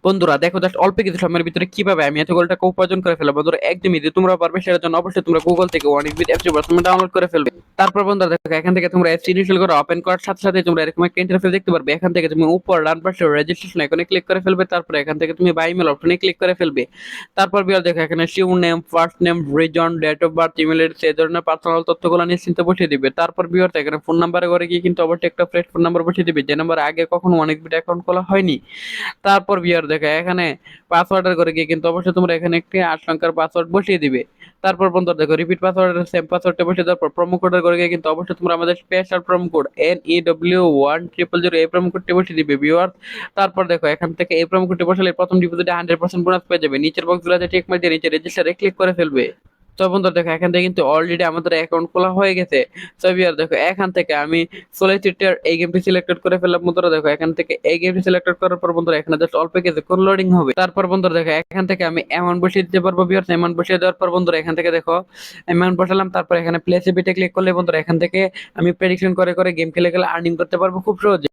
বন্ধুরা দেখো জাস্ট অল্প কিছু সময়ের ভিতরে কিভাবে আমি এতগুলো টাকা উপার্জন করে ফেলবো। বন্ধুরা একদমই যে তোমরা পারবে সেটার জন্য অবশ্যই তোমরা গুগল থেকে অনেকবিট অ্যাপস প্রথমে ডাউনলোড করে ফেলবে। তারপর বন্ধুরা দেখো এখান থেকে তোমরা অ্যাপস ইনস্টল করে ওপেন করার সাথে সাথে তোমরা এরকম একটা ইন্টারফেস দেখতে পারবে। এখান থেকে তুমি উপর ডান পাশে রেজিস্ট্রেশন আইকনে ক্লিক করে ফেলবে। তারপর এখান থেকে তুমি বাই মেল অপশনে ক্লিক করে ফেলবে। তারপর বিয়ার দেখো এখানে surname, first name, reason, date of birth, email address এই ধরনের পার্সোনাল তথ্যগুলো নিশ্চিন্তে বসিয়ে দিবে। তারপর বিয়ার এখানে ফোন নাম্বারে করে গিয়ে কিন্তু অবশ্যই একটা ফ্রেশ ফোন নাম্বার বসিয়ে দিবে যে নাম্বার আগে কখনো অনেকবিট অ্যাকাউন্ট খোলা হয়নি। তারপর বিয়ার দেখো এখানে পাসওয়ার্ডের করে গিয়ে কিন্তু অবশ্যই তোমরা এখানে একটি 8 সংখ্যার পাসওয়ার্ড বসিয়ে দিবে। তারপর বন্ধুরা দেখো রিপিট পাসওয়ার্ডের সেম পাসওয়ার্ডটা বসিয়ে দেওয়ার পর প্রোমো কোডের করে গিয়ে কিন্তু অবশ্যই তোমরা আমাদের স্পেশাল প্রোমো কোড NEW1000 এই প্রোমো কোডটি বসিয়ে দিবে ভিউয়ার। তারপর দেখো এখান থেকে এই প্রোমো কোডটি বসালে প্রথম ডিপোজিটে 100% বোনাস পেয়ে যাবে। নিচের বক্সগুলোতে টিক মার দিয়ে নিচে রেজিস্টারে ক্লিক করে ফেলবে। তো বন্ধুরা দেখো এখান থেকে কিন্তু অলরেডি আমাদের অ্যাকাউন্ট খোলা হয়ে গেছে। তো ভিউয়ার দেখো এখান থেকে আমি সলিসিটার এই গেমটি সিলেক্টেড করে ফেললাম। বন্ধুরা দেখো এখান থেকে এই গেমটি সিলেক্টেড করার পর বন্ধুরা এখানে জাস্ট অল্প কিছুক্ষণ লোডিং হবে। তারপর বন্ধুরা দেখো এখান থেকে আমি অ্যামাউন্ট বসিয়ে দিতে পারবো। ভিউয়ার্স অ্যামাউন্ট বসিয়ে দেওয়ার পর বন্ধুরা এখান থেকে দেখো অ্যামাউন্ট বসালাম। তারপর এখানে প্লেস এ বিটে ক্লিক করলে বন্ধুরা এখান থেকে আমি প্রেডিকশন করে করে গেম খেলে গেলে আর্নিং করতে পারবো খুব সহজে।